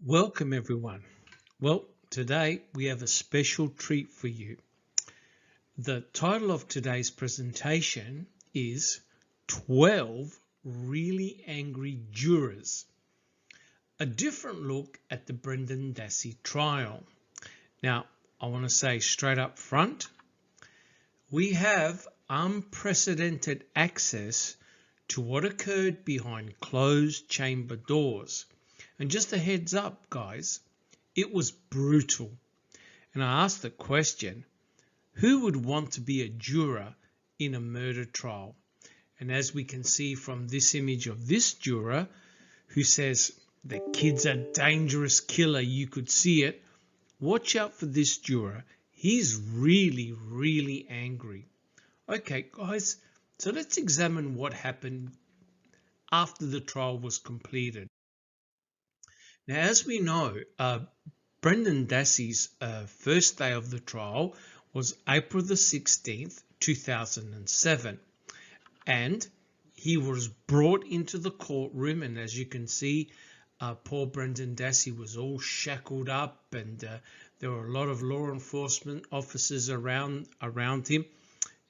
Welcome everyone. Well, today we have a special treat for you. The title of today's presentation is 12 Really Angry Jurors, a different look at the Brendan Dassey trial. Now, I want to say straight up front, we have unprecedented access to what occurred behind closed chamber doors. And just a heads up, guys, it was brutal. And I asked the question, who would want to be a juror in a murder trial? And as we can see from this image of this juror, who says, the kid's a dangerous killer, you could see it. Watch out for this juror. He's really, really angry. Okay, guys, so let's examine what happened after the trial was completed. Now, as we know, Brendan Dassey's first day of the trial was April the 16th, 2007. And he was brought into the courtroom, and as you can see, poor Brendan Dassey was all shackled up, and there were a lot of law enforcement officers around him.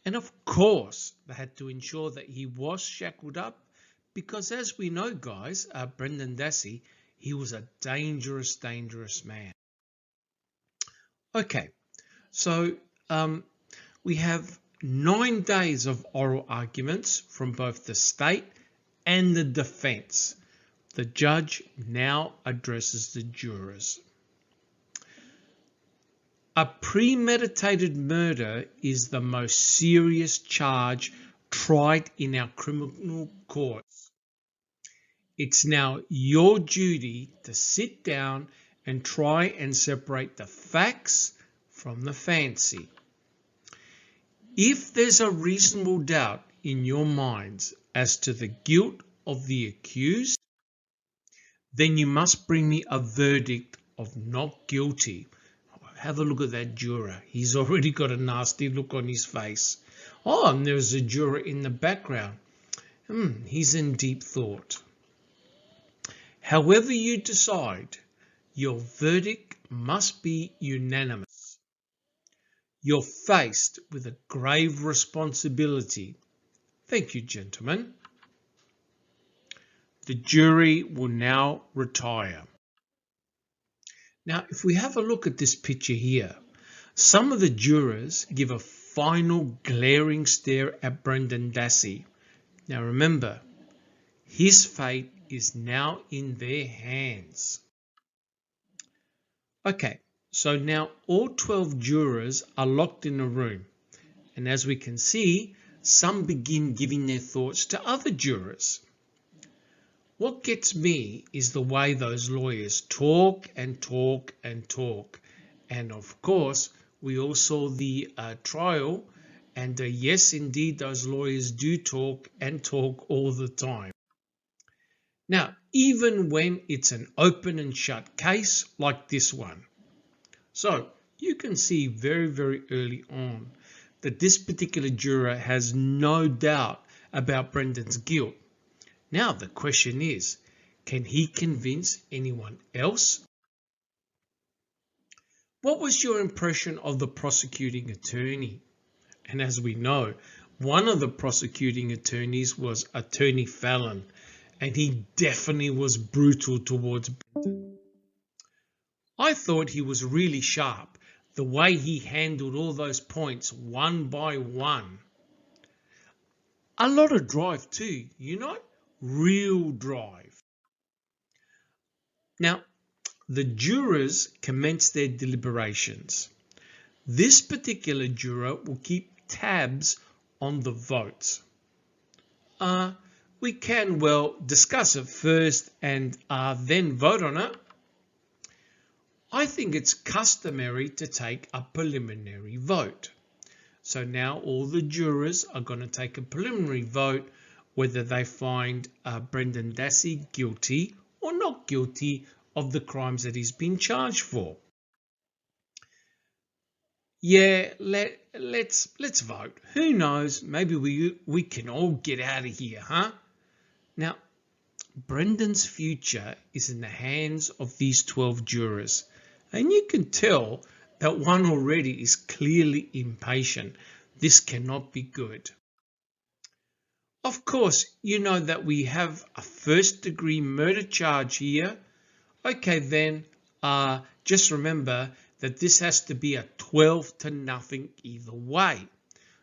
And of course, they had to ensure that he was shackled up, because as we know, guys, Brendan Dassey, he was a dangerous, dangerous man. Okay, so we have 9 days of oral arguments from both the state and the defense. The judge now addresses the jurors. A premeditated murder is the most serious charge tried in our criminal courts. It's now your duty to sit down and try and separate the facts from the fancy. If there's a reasonable doubt in your minds as to the guilt of the accused, then you must bring me a verdict of not guilty. Have a look at that juror. He's already got a nasty look on his face. Oh, and there's a juror in the background. He's in deep thought. However you decide, your verdict must be unanimous. You're faced with a grave responsibility. Thank you, gentlemen. The jury will now retire. Now, if we have a look at this picture here, some of the jurors give a final glaring stare at Brendan Dassey. Now remember, his fate is now in their hands. Okay, so now all 12 jurors are locked in a room, and as we can see, some begin giving their thoughts to other jurors. What gets me is the way those lawyers talk and talk and talk. And of course, we all saw the trial, and yes, indeed, those lawyers do talk and talk all the time. Now, even when it's an open and shut case like this one. So you can see very, very early on that this particular juror has no doubt about Brendan's guilt. Now the question is, can he convince anyone else? What was your impression of the prosecuting attorney? And as we know, one of the prosecuting attorneys was Attorney Fallon, and he definitely was brutal towards Brendan. I thought he was really sharp, the way he handled all those points one by one. A lot of drive too, you know, real drive. Now, the jurors commence their deliberations. This particular juror will keep tabs on the votes. We can, well, discuss it first and then vote on it. I think it's customary to take a preliminary vote. So now all the jurors are going to take a preliminary vote whether they find Brendan Dassey guilty or not guilty of the crimes that he's been charged for. Yeah, let's vote. Who knows? Maybe we can all get out of here, huh? Now, Brendan's future is in the hands of these 12 jurors, and you can tell that one already is clearly impatient. This cannot be good. Of course, you know that we have a first-degree murder charge here. Okay, then, just remember that this has to be a 12-0 either way.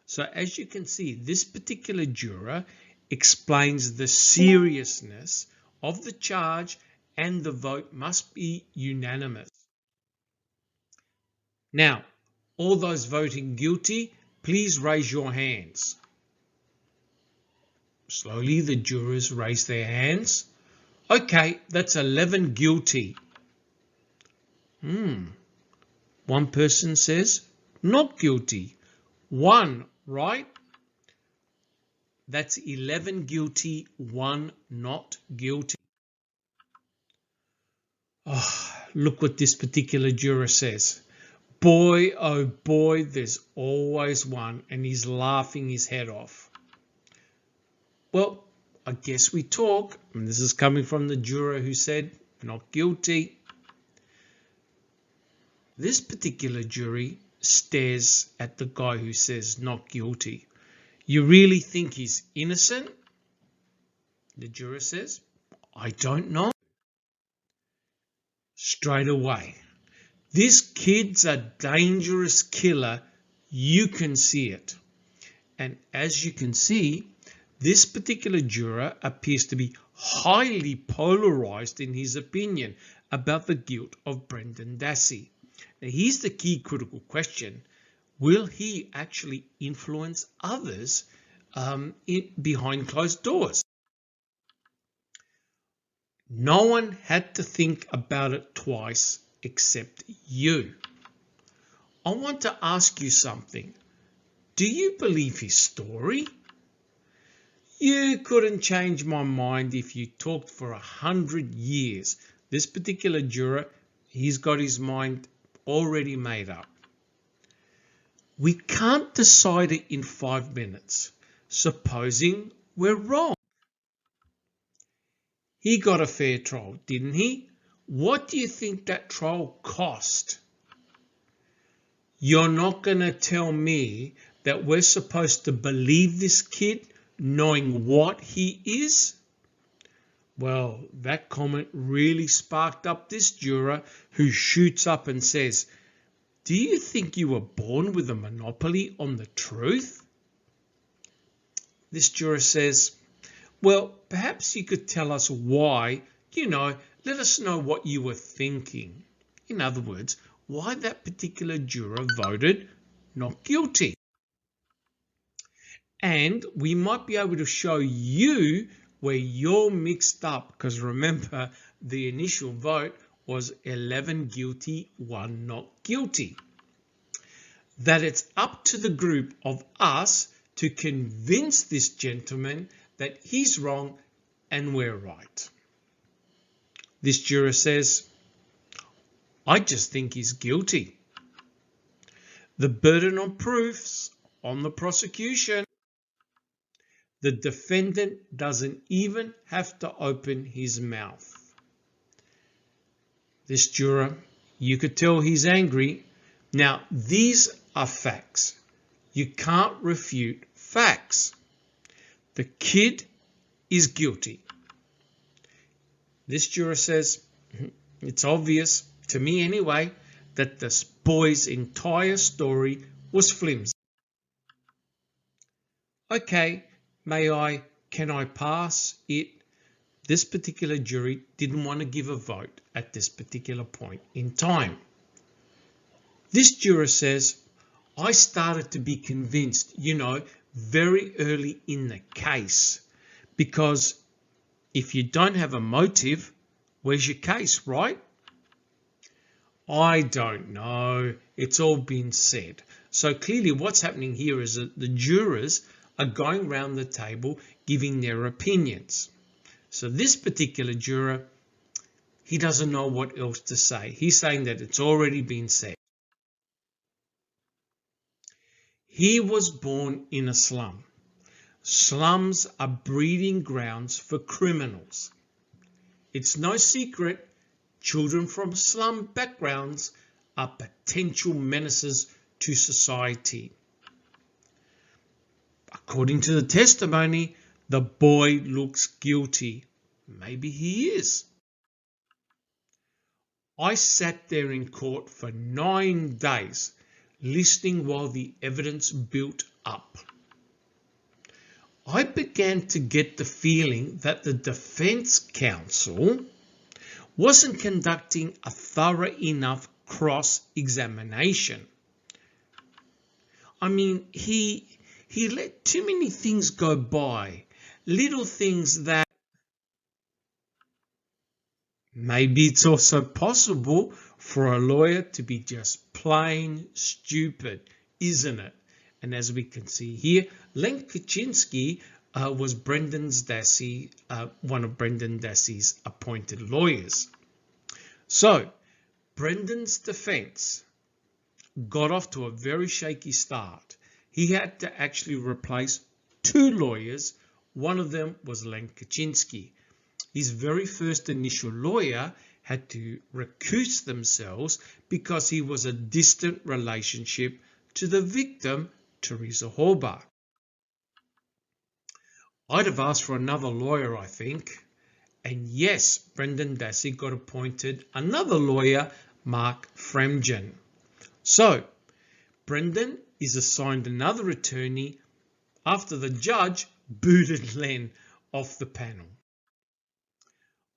So as you can see, this particular juror explains the seriousness of the charge and the vote must be unanimous. Now, all those voting guilty, please raise your hands. Slowly, the jurors raise their hands. Okay, that's 11 guilty. One person says not guilty. One, right? That's 11 guilty, one not guilty. Oh, look what this particular juror says. Boy, oh boy, there's always one, and he's laughing his head off. Well, I guess we talk, and this is coming from the juror who said not guilty. This particular jury stares at the guy who says not guilty. You really think he's innocent? The juror says, I don't know. Straight away, this kid's a dangerous killer. You can see it. And as you can see, this particular juror appears to be highly polarized in his opinion about the guilt of Brendan Dassey. Now, here's the key critical question. Will he actually influence others behind closed doors? No one had to think about it twice except you. I want to ask you something. Do you believe his story? You couldn't change my mind if you talked for 100 years. This particular juror, he's got his mind already made up. We can't decide it in 5 minutes. Supposing we're wrong. He got a fair trial, didn't he? What do you think that trial cost? You're not going to tell me that we're supposed to believe this kid knowing what he is? Well, that comment really sparked up this juror who shoots up and says, do you think you were born with a monopoly on the truth? This juror says, well, perhaps you could tell us why, let us know what you were thinking. In other words, why that particular juror voted not guilty. And we might be able to show you where you're mixed up, because remember, the initial vote was 11 guilty, 1 not guilty. That it's up to the group of us to convince this gentleman that he's wrong and we're right. This juror says, I just think he's guilty. The burden of proofs on the prosecution. The defendant doesn't even have to open his mouth. This juror, you could tell he's angry. Now, these are facts. You can't refute facts. The kid is guilty. This juror says, it's obvious, to me anyway, that this boy's entire story was flimsy. Okay, can I pass it? This particular jury didn't want to give a vote at this particular point in time. This juror says, I started to be convinced, very early in the case, because if you don't have a motive, where's your case, right? I don't know. It's all been said. So clearly what's happening here is that the jurors are going round the table giving their opinions. So this particular juror, he doesn't know what else to say. He's saying that it's already been said. He was born in a slum. Slums are breeding grounds for criminals. It's no secret children from slum backgrounds are potential menaces to society. According to the testimony, the boy looks guilty. Maybe he is. I sat there in court for 9 days, listening while the evidence built up. I began to get the feeling that the defense counsel wasn't conducting a thorough enough cross-examination. I mean, he let too many things go by, little things that maybe it's also possible for a lawyer to be just plain stupid, isn't it? And as we can see here, Len Kaczynski was one of Brendan Dassey's appointed lawyers. So, Brendan's defense got off to a very shaky start. He had to actually replace 2 lawyers. One of them was Len Kaczynski. His very first initial lawyer had to recuse themselves because he was a distant relationship to the victim, Teresa Halbach. I'd have asked for another lawyer, I think. And yes, Brendan Dassey got appointed another lawyer, Mark Fremgen. So, Brendan is assigned another attorney after the judge booted Len off the panel.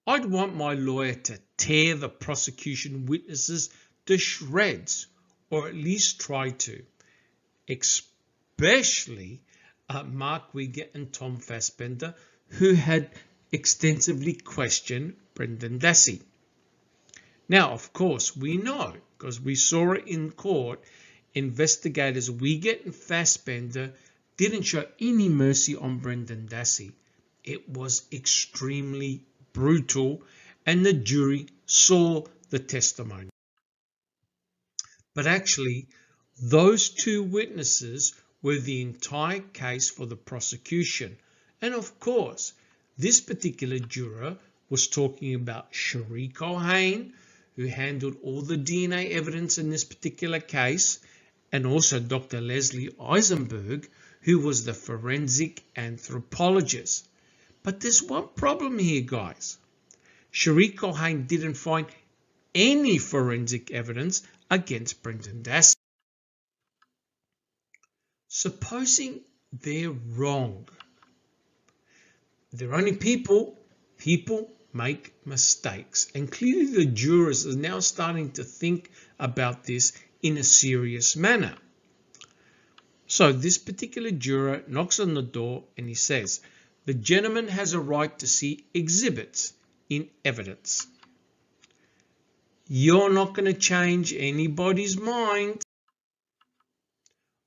I'd want my lawyer to tear the prosecution witnesses to shreds, or at least try to, especially Mark Wigger and Tom Fassbender, who had extensively questioned Brendan Dassey. Now, of course, we know, because we saw it in court, investigators Wigger and Fassbender didn't show any mercy on Brendan Dassey. It was extremely brutal, and the jury saw the testimony. But actually, those 2 witnesses were the entire case for the prosecution. And of course, this particular juror was talking about Cherie Culhane, who handled all the DNA evidence in this particular case, and also Dr. Leslie Eisenberg, who was the forensic anthropologist. But there's one problem here, guys. Cherie Culhane didn't find any forensic evidence against Brendan Dassey. Supposing they're wrong. They're only people. People make mistakes. And clearly the jurors are now starting to think about this in a serious manner. So this particular juror knocks on the door and he says, "The gentleman has a right to see exhibits in evidence." You're not going to change anybody's mind.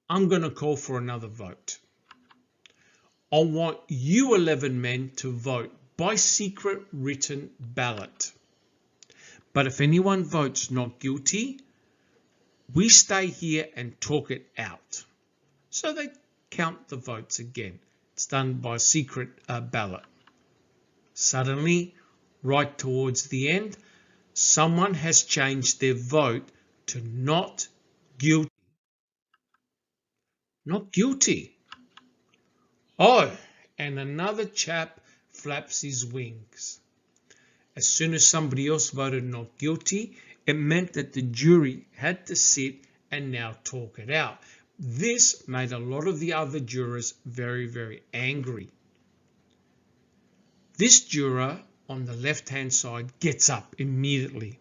I'm going to call for another vote. I want you 11 men to vote by secret written ballot. But if anyone votes not guilty, we stay here and talk it out. So they count the votes again. It's done by secret ballot. Suddenly, right towards the end, someone has changed their vote to not guilty. Not guilty. Oh, and another chap flaps his wings. As soon as somebody else voted not guilty, it meant that the jury had to sit and now talk it out. This made a lot of the other jurors very, very angry. This juror on the left-hand side gets up immediately.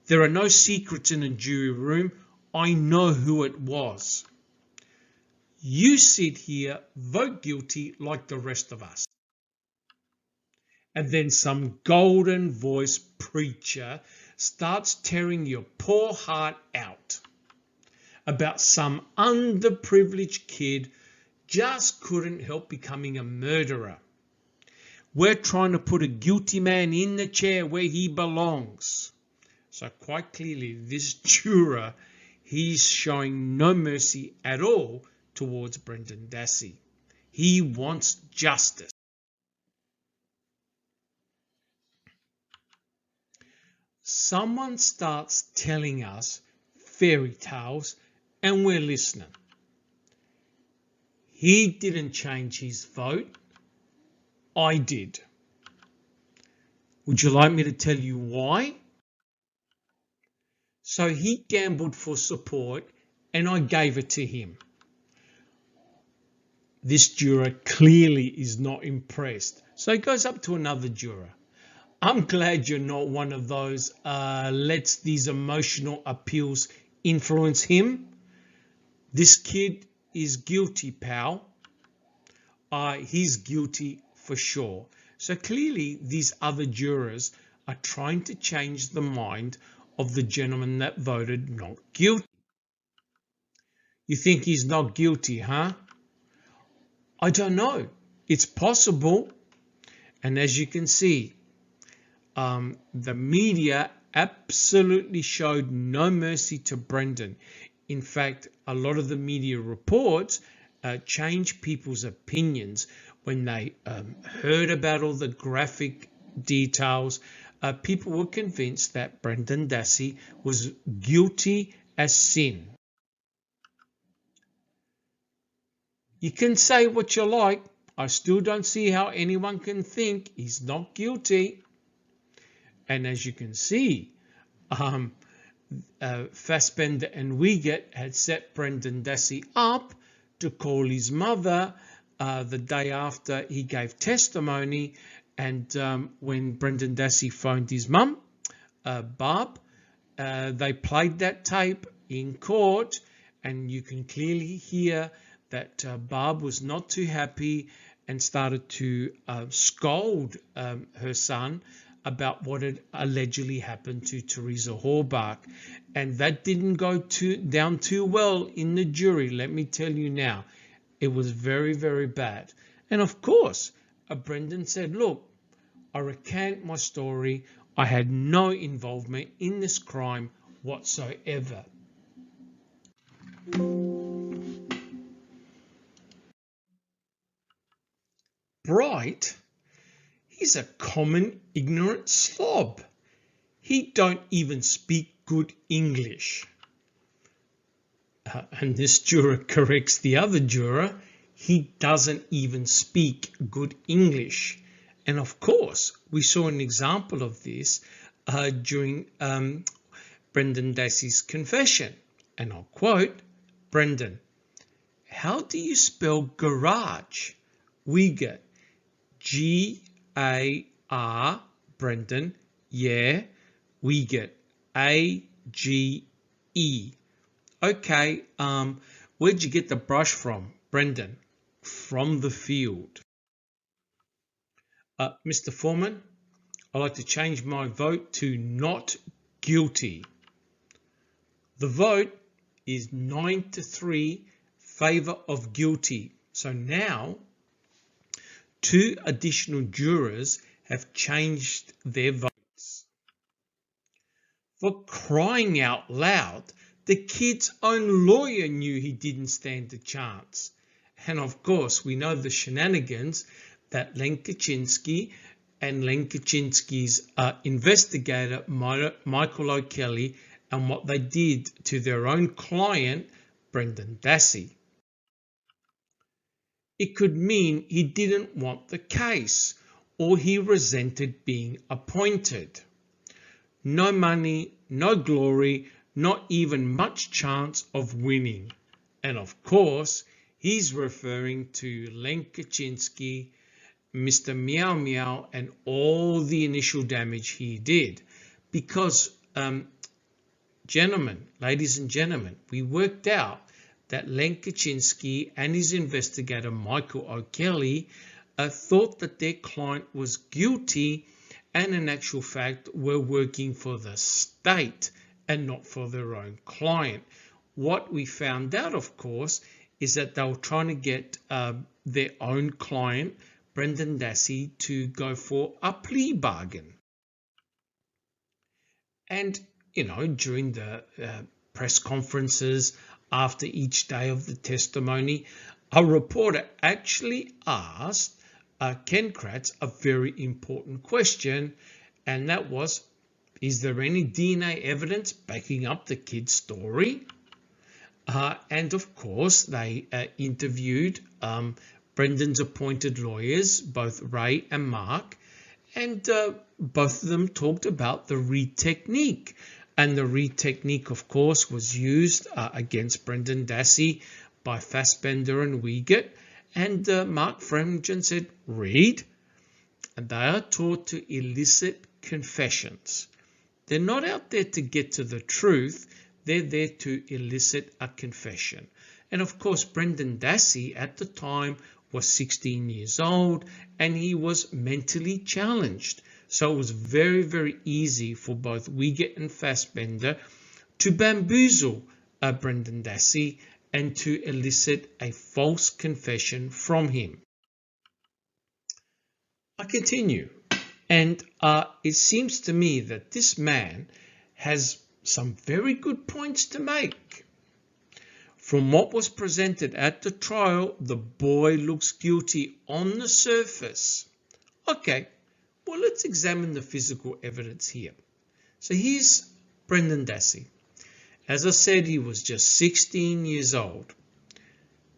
"There are no secrets in a jury room. I know who it was. You sit here, vote guilty like the rest of us." And then some golden voice preacher starts tearing your poor heart out about some underprivileged kid just couldn't help becoming a murderer. We're trying to put a guilty man in the chair where he belongs. So quite clearly, this juror, he's showing no mercy at all towards Brendan Dassey. He wants justice. someone starts telling us fairy tales and we're listening. He didn't change his vote. I did. Would you like me to tell you why? So he gambled for support and I gave it to him. This juror clearly is not impressed. So he goes up to another juror. I'm glad you're not one of those lets these emotional appeals influence him. This kid is guilty, pal. He's guilty for sure. So clearly these other jurors are trying to change the mind of the gentleman that voted not guilty. You think he's not guilty, huh? I don't know. It's possible. And as you can see, the media absolutely showed no mercy to Brendan. In fact, a lot of the media reports changed people's opinions when they heard about all the graphic details. People were convinced that Brendan Dassey was guilty as sin. You can say what you like. I still don't see how anyone can think he's not guilty. And as you can see, Fassbender and Wiegert had set Brendan Dassey up to call his mother the day after he gave testimony. And when Brendan Dassey phoned his mum, Barb, they played that tape in court, and you can clearly hear that Barb was not too happy and started to scold her son about what had allegedly happened to Teresa Horbach. And that didn't go down too well in the jury, let me tell you now. It was very, very bad. And of course, Brendan said, look, I recant my story. I had no involvement in this crime whatsoever. Bright, he's a common ignorant slob. He don't even speak good English. And this juror corrects the other juror. He doesn't even speak good English. And of course, we saw an example of this during Brendan Dassey's confession. And I'll quote, Brendan, how do you spell garage? Wiegert, G-A-R, Brendan, yeah, Wiegert, A-G-E. Okay, where'd you get the brush from, Brendan? From the field. Mr. Foreman, I'd like to change my vote to not guilty. The vote is 9-3 favour of guilty. So now 2 additional jurors have changed their votes. For crying out loud, the kid's own lawyer knew he didn't stand a chance. And of course, we know the shenanigans that Len Kaczynski and Len Kaczynski's investigator, Michael O'Kelly, and what they did to their own client, Brendan Dassey. It could mean he didn't want the case, or he resented being appointed. No money, no glory, not even much chance of winning. And of course, he's referring to Len Kaczynski, Mr. Meow Meow, and all the initial damage he did. Because, gentlemen, ladies and gentlemen, we worked out that Len Kaczynski and his investigator, Michael O'Kelly, thought that their client was guilty and in actual fact were working for the state and not for their own client. What we found out, of course, is that they were trying to get their own client, Brendan Dassey, to go for a plea bargain. And, you know, during the press conferences after each day of the testimony, a reporter actually asked Ken Kratz a very important question, and that was, Is there any DNA evidence backing up the kid's story? And of course, they interviewed Brendan's appointed lawyers, both Ray and Mark, and both of them talked about the Reed technique. And the Reed technique, of course, was used against Brendan Dassey by Fassbender and Wiegert. And Mark Framingham said, Reed? And they are taught to elicit confessions. They're not out there to get to the truth. They're there to elicit a confession. And of course, Brendan Dassey at the time was 16 years old and he was mentally challenged. So it was very, very easy for both Wiegert and Fassbender to bamboozle Brendan Dassey and to elicit a false confession from him. I continue, and it seems to me that this man has some very good points to make. From what was presented at the trial, the boy looks guilty on the surface. Okay, well, let's examine the physical evidence here. So here's Brendan Dassey. As I said, he was just 16 years old.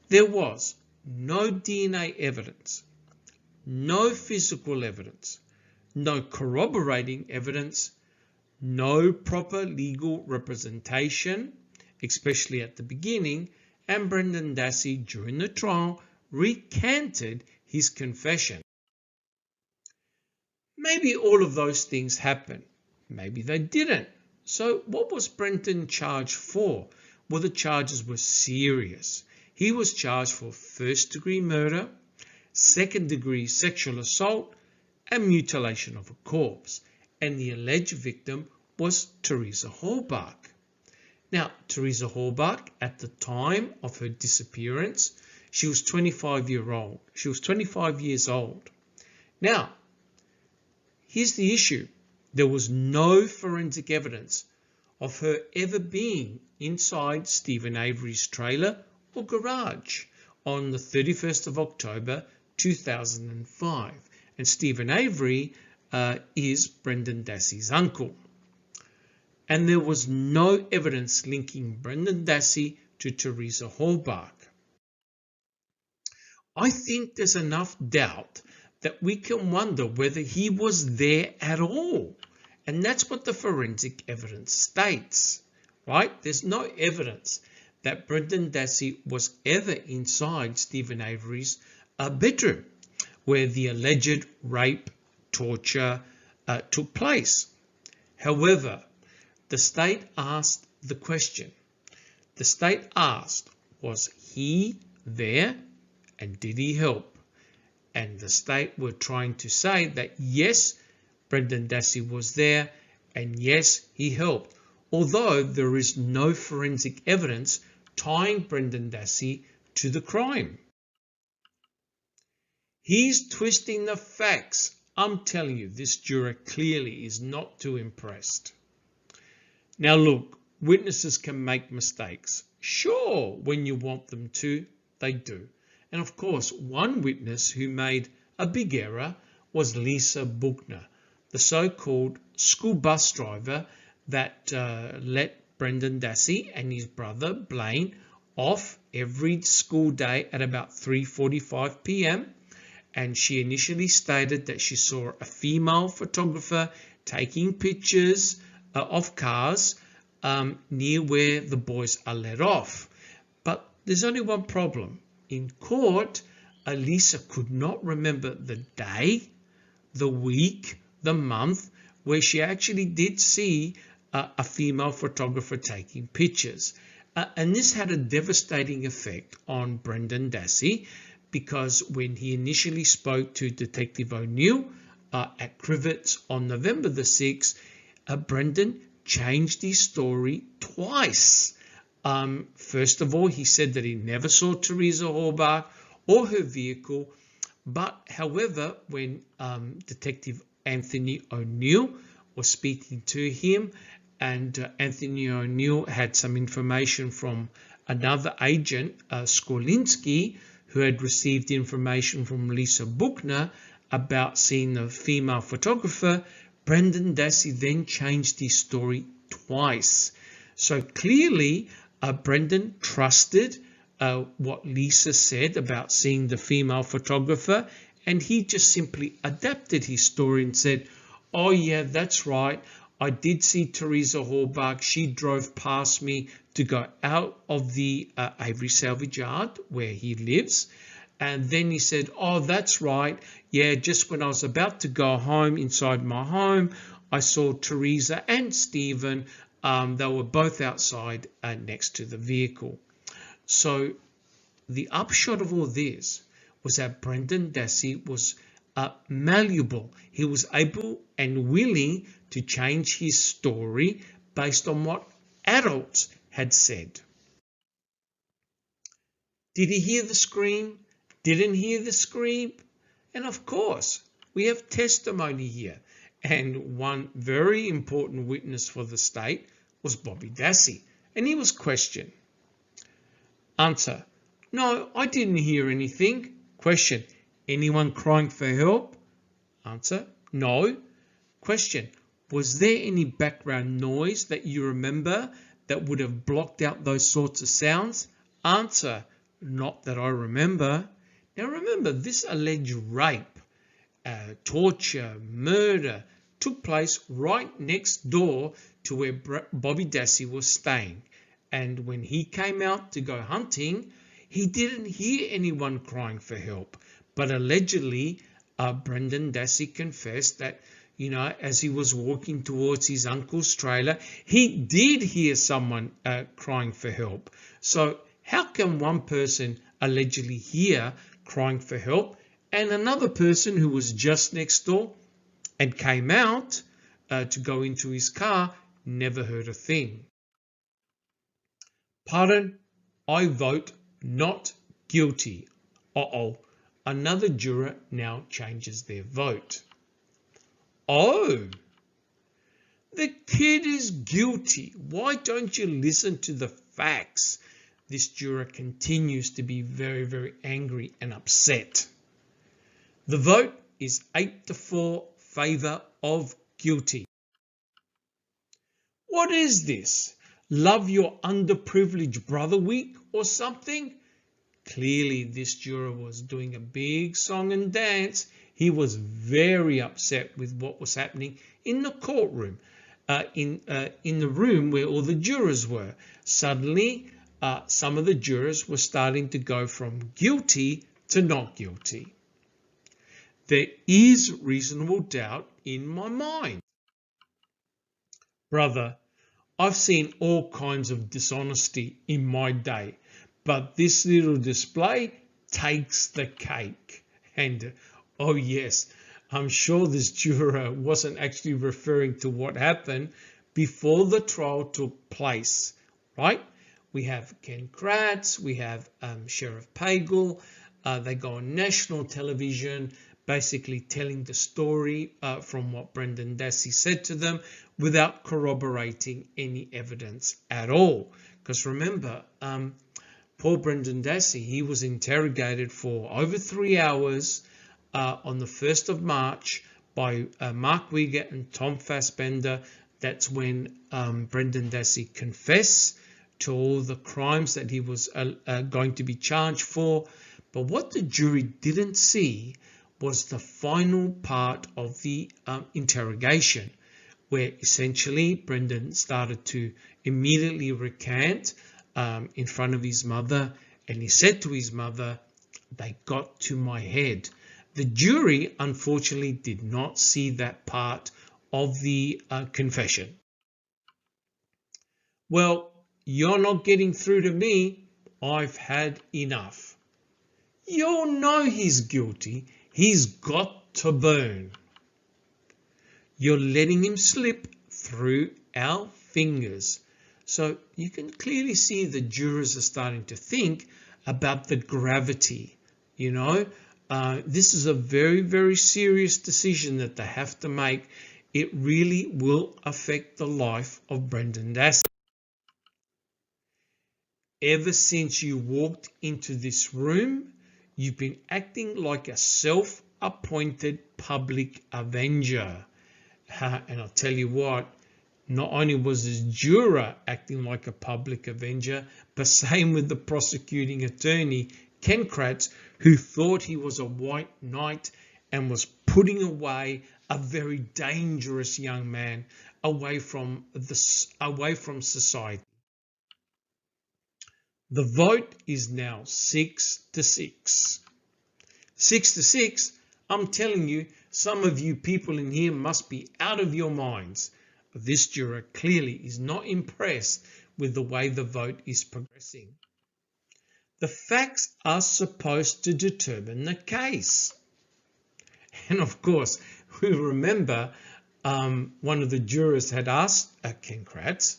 There was no DNA evidence, no physical evidence, no corroborating evidence, no proper legal representation, especially at the beginning, and Brendan Dassey during the trial recanted his confession. Maybe all of those things happened. Maybe they didn't. So what was Brendan charged for? Well, the charges were serious. He was charged for first-degree murder, second-degree sexual assault, and mutilation of a corpse. And the alleged victim was Teresa Halbach. Now, Teresa Halbach, at the time of her disappearance, she was 25 years old. Now, here's the issue. There was no forensic evidence of her ever being inside Stephen Avery's trailer or garage on the 31st of October 2005. And Stephen Avery is Brendan Dassey's uncle. And there was no evidence linking Brendan Dassey to Teresa Halbach. I think there's enough doubt that we can wonder whether he was there at all. And that's what the forensic evidence states, right? There's no evidence that Brendan Dassey was ever inside Stephen Avery's bedroom where the alleged rape, torture took place. However, the state asked the question. The state asked, was he there and did he help? And the state were trying to say that yes, Brendan Dassey was there and yes, he helped, although there is no forensic evidence tying Brendan Dassey to the crime. He's twisting the facts. I'm telling you, this juror clearly is not too impressed. Now look, witnesses can make mistakes. Sure, when you want them to, they do. And of course, one witness who made a big error was Lisa Buchner, the so-called school bus driver that let Brendan Dassey and his brother Blaine off every school day at about 3:45 p.m. And she initially stated that she saw a female photographer taking pictures of cars near where the boys are let off. But there's only one problem. In court, Lisa could not remember the day, the week, the month where she actually did see a female photographer taking pictures. And this had a devastating effect on Brendan Dassey because when he initially spoke to Detective O'Neill at Crivets on November the 6th, Brendan changed his story twice. First of all, he said that he never saw Teresa Halbach or her vehicle, but however, when Detective Anthony O'Neill was speaking to him, and Anthony O'Neill had some information from another agent, Skolinski, who had received information from Lisa Buchner about seeing the female photographer, Brendan Dassey then changed his story twice. So clearly, Brendan trusted what Lisa said about seeing the female photographer, and he just simply adapted his story and said, oh yeah, that's right, I did see Teresa Horbach. She drove past me to go out of the Avery salvage yard where he lives. And then he said, oh, that's right. Yeah, just when I was about to go home inside my home, I saw Teresa and Stephen. They were both outside next to the vehicle. So the upshot of all this was that Brendan Dassey was malleable. He was able and willing to change his story based on what adults had said. Did he hear the scream? Didn't hear the scream? And of course, we have testimony here. And one very important witness for the state was Bobby Dassey. And he was questioned. Answer: no, I didn't hear anything. Question: anyone crying for help? Answer: no. Question: was there any background noise that you remember that would have blocked out those sorts of sounds? Answer: not that I remember. Now remember, this alleged rape, torture, murder took place right next door to where Bobby Dassey was staying. And when he came out to go hunting, he didn't hear anyone crying for help. But allegedly, Brendan Dassey confessed that, you know, as he was walking towards his uncle's trailer, he did hear someone crying for help. So how can one person allegedly hear crying for help and another person who was just next door and came out to go into his car never heard a thing? Pardon, I vote not guilty. Another juror now changes their vote. Oh, the kid is guilty. Why don't you listen to the facts? This juror continues to be very, very angry and upset. The vote is 8-4 favour of guilty. What is this? Love your underprivileged brother week or something? Clearly, this juror was doing a big song and dance. He was very upset with what was happening in the courtroom, in the room where all the jurors were. Suddenly, some of the jurors were starting to go from guilty to not guilty. There is reasonable doubt in my mind. Brother, I've seen all kinds of dishonesty in my day, but this little display takes the cake. And oh yes, I'm sure this juror wasn't actually referring to what happened before the trial took place, right? We have Ken Kratz, we have Sheriff Pagel. They go on national television, basically telling the story from what Brendan Dassey said to them without corroborating any evidence at all. Because remember, poor Brendan Dassey, he was interrogated for over 3 hours on the 1st of March by Mark Wieger and Tom Fassbender. That's when Brendan Dassey confessed to all the crimes that he was going to be charged for. But what the jury didn't see was the final part of the interrogation, where essentially Brendan started to immediately recant in front of his mother, and he said to his mother, "They got to my head." The jury unfortunately did not see that part of the confession. Well, you're not getting through to me. I've had enough. You'll know he's guilty. He's got to burn. You're letting him slip through our fingers. So you can clearly see the jurors are starting to think about the gravity. You know, this is a very, very serious decision that they have to make. It really will affect the life of Brendan Dassey. Ever since you walked into this room, you've been acting like a self-appointed public avenger. And I'll tell you what, not only was this juror acting like a public avenger, but same with the prosecuting attorney, Ken Kratz, who thought he was a white knight and was putting away a very dangerous young man away from society. The vote is now 6-6. 6-6, I'm telling you, some of you people in here must be out of your minds. This juror clearly is not impressed with the way the vote is progressing. The facts are supposed to determine the case. And of course, we remember one of the jurors had asked Ken Kratz,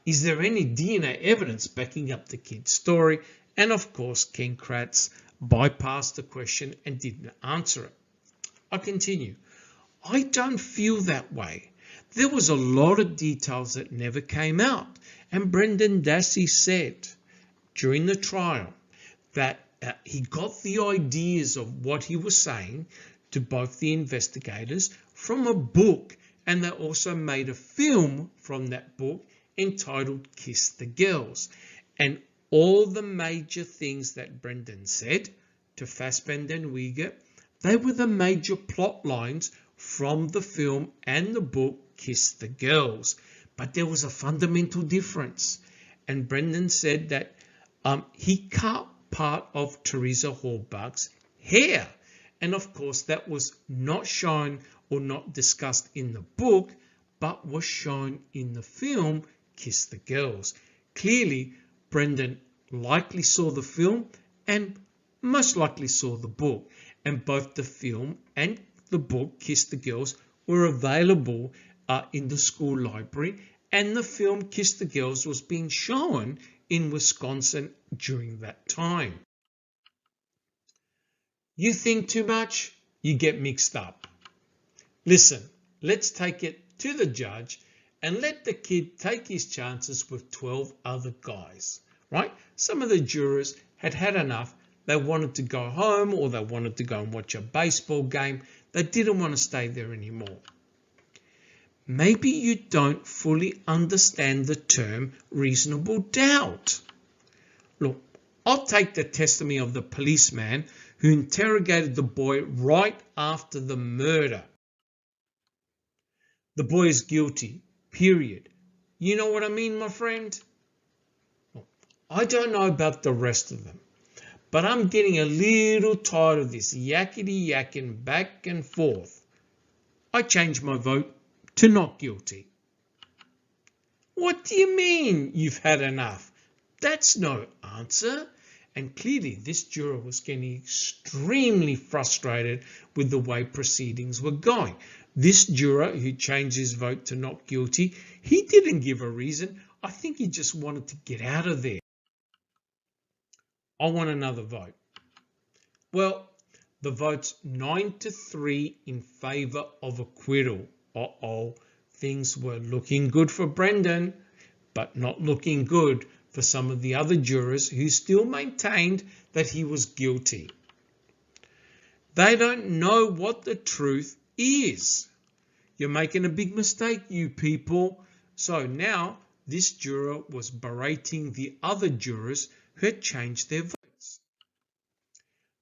is there any DNA evidence backing up the kid's story? And of course, Ken Kratz bypassed the question and didn't answer it. I continue. I don't feel that way. There was a lot of details that never came out. And Brendan Dassey said during the trial that he got the ideas of what he was saying to both the investigators from a book, and they also made a film from that book entitled Kiss the Girls. And all the major things that Brendan said to Fassbender and Uyghur, they were the major plot lines from the film and the book Kiss the Girls. But there was a fundamental difference. And Brendan said that he cut part of Teresa Halbach's hair. And of course, that was not shown or not discussed in the book, but was shown in the film Kiss the Girls. Clearly, Brendan likely saw the film and most likely saw the book. And both the film and the book Kiss the Girls were available in the school library. And the film Kiss the Girls was being shown in Wisconsin during that time. You think too much, you get mixed up. Listen, let's take it to the judge and let the kid take his chances with 12 other guys, right? Some of the jurors had had enough. They wanted to go home or they wanted to go and watch a baseball game. They didn't want to stay there anymore. Maybe you don't fully understand the term reasonable doubt. Look, I'll take the testimony of the policeman who interrogated the boy right after the murder. The boy is guilty, period. You know what I mean, my friend? Well, I don't know about the rest of them, but I'm getting a little tired of this yakety-yakking back and forth. I changed my vote to not guilty. What do you mean you've had enough? That's no answer. And clearly this juror was getting extremely frustrated with the way proceedings were going. This juror who changed his vote to not guilty, he didn't give a reason. I think he just wanted to get out of there. I want another vote. Well, the vote's 9-3 in favour of acquittal. Things were looking good for Brendan, but not looking good for some of the other jurors who still maintained that he was guilty. They don't know what the truth is. You're making a big mistake, you people. So now this juror was berating the other jurors who had changed their votes.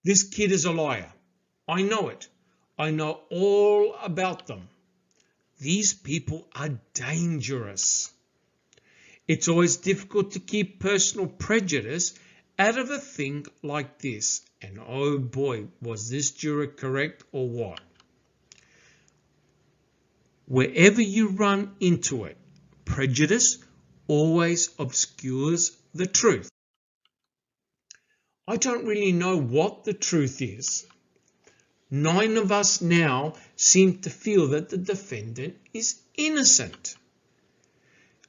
This kid is a liar. I know it. I know all about them. These people are dangerous. It's always difficult to keep personal prejudice out of a thing like this. And oh boy, was this juror correct or what? Wherever you run into it, prejudice always obscures the truth. I don't really know what the truth is. 9 of us now seem to feel that the defendant is innocent.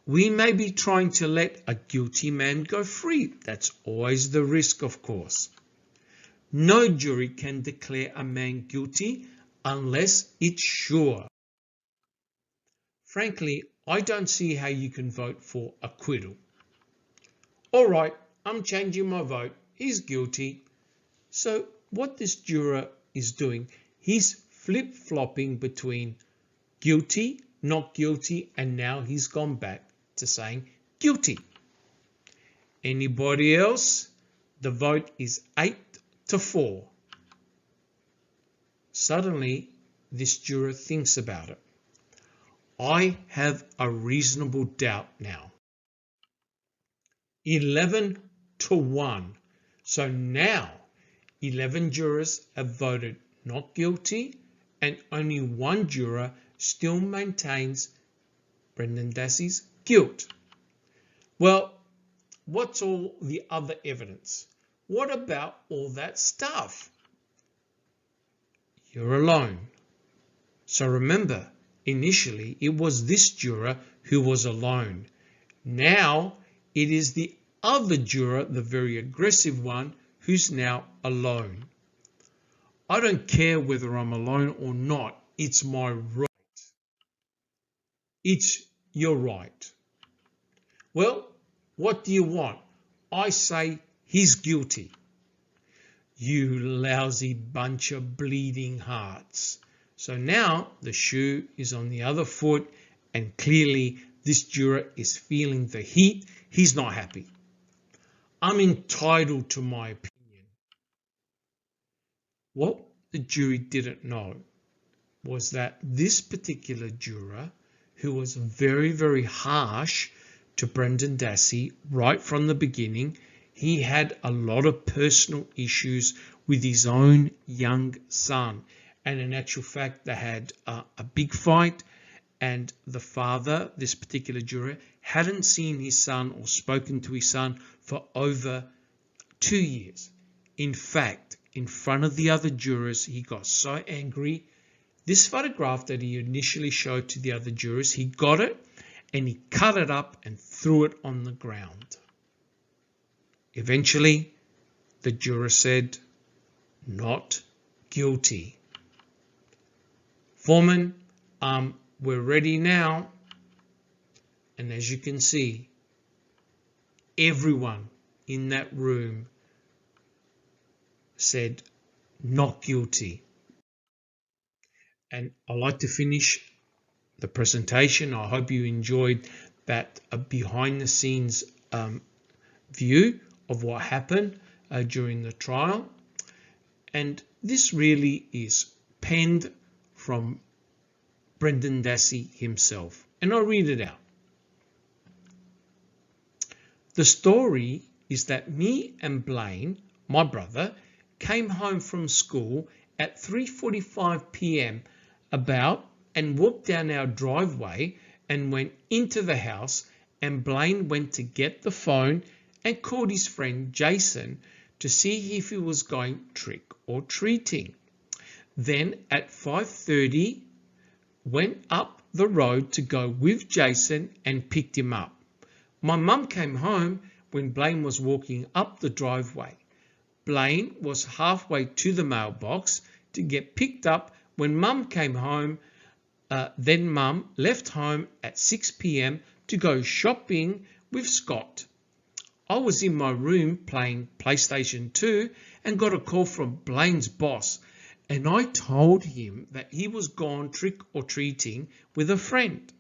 We may be trying to let a guilty man go free. That's always the risk, of course. No jury can declare a man guilty unless it's sure. Frankly, I don't see how you can vote for acquittal. All right, I'm changing my vote. He's guilty. So what this juror is doing, he's flip-flopping between guilty, not guilty, and now he's gone back to saying guilty. Anybody else? The vote is 8-4. Suddenly, this juror thinks about it. I have a reasonable doubt now. 11-1. So now 11 jurors have voted not guilty, and only one juror still maintains Brendan Dassey's guilt. Well, what's all the other evidence? What about all that stuff? You're alone. So remember, initially it was this juror who was alone. Now it is the other juror, the very aggressive one, who's now alone. I don't care whether I'm alone or not. It's my right. It's your right. Well, what do you want? I say he's guilty. You lousy bunch of bleeding hearts. So now the shoe is on the other foot, and clearly this juror is feeling the heat. He's not happy. I'm entitled to my opinion. What the jury didn't know was that this particular juror, who was very, very harsh to Brendan Dassey right from the beginning, he had a lot of personal issues with his own young son. And in actual fact, they had a big fight, and the father, this particular juror, hadn't seen his son or spoken to his son for over 2 years. In fact, in front of the other jurors, he got so angry. This photograph that he initially showed to the other jurors, he got it and he cut it up and threw it on the ground. Eventually, the juror said, not guilty. Foreman, we're ready now. And as you can see, everyone in that room said not guilty. And I'd like to finish the presentation. I hope you enjoyed that behind the scenes view of what happened during the trial. And this really is penned from Brendan Dassey himself. And I'll read it out. The story is that me and Blaine, my brother, came home from school at 3:45 p.m. and walked down our driveway and went into the house, and Blaine went to get the phone and called his friend Jason to see if he was going trick or treating. Then at 5:30 went up the road to go with Jason and picked him up. My mum came home when Blaine was walking up the driveway. Blaine was halfway to the mailbox to get picked up when Mum came home. Then Mum left home at 6 p.m. to go shopping with Scott. I was in my room playing PlayStation 2 and got a call from Blaine's boss, and I told him that he was gone trick-or-treating with a friend.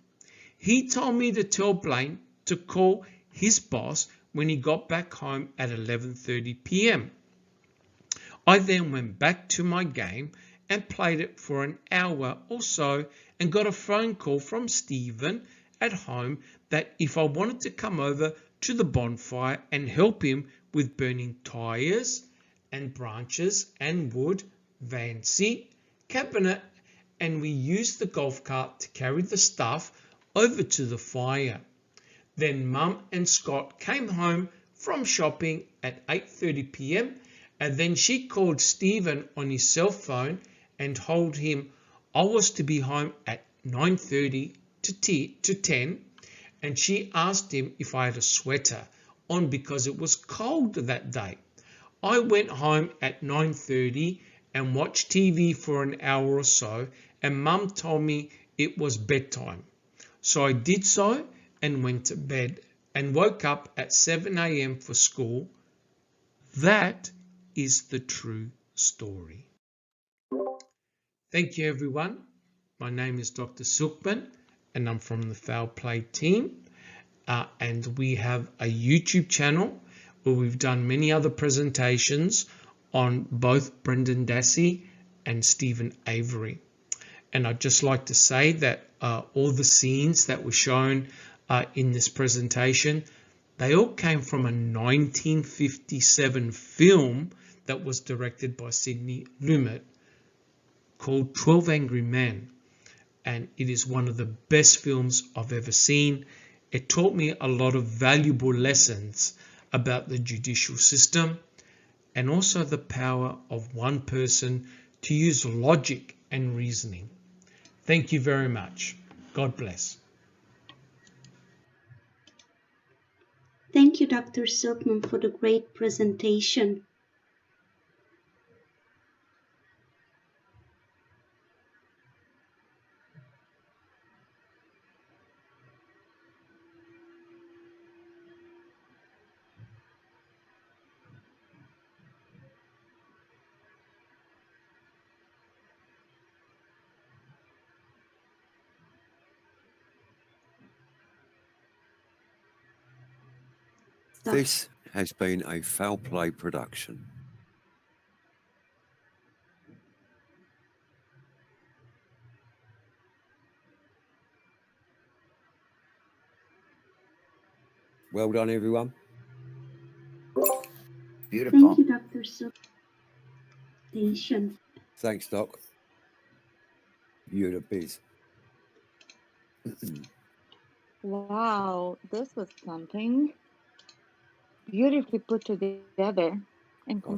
He told me to tell Blaine to call his boss when he got back home at 11:30 p.m. I then went back to my game and played it for an hour or so and got a phone call from Stephen at home that if I wanted to come over to the bonfire and help him with burning tyres and branches and wood, van seat, cabinet, and we used the golf cart to carry the stuff over to the fire. Then Mum and Scott came home from shopping at 8:30 p.m. and then she called Stephen on his cell phone and told him I was to be home at 9:30 to 10, and she asked him if I had a sweater on because it was cold that day. I went home at 9:30 and watched TV for an hour or so, and Mum told me it was bedtime. So I did so and went to bed and woke up at 7 a.m. for school. That is the true story. Thank you, everyone. My name is Dr. Silkman, and I'm from the Foul Play team. And we have a YouTube channel where we've done many other presentations on both Brendan Dassey and Stephen Avery. And I'd just like to say that all the scenes that were shown in this presentation, they all came from a 1957 film that was directed by Sidney Lumet called 12 Angry Men. And it is one of the best films I've ever seen. It taught me a lot of valuable lessons about the judicial system and also the power of one person to use logic and reasoning. Thank you very much. God bless. Thank you, Dr. Silkman, for the great presentation. This has been a Foul Play production. Well done, everyone. Beautiful. Thank you, Dr. Silkman. Thanks, Doc. You're the biz. Wow, this was something beautifully put together and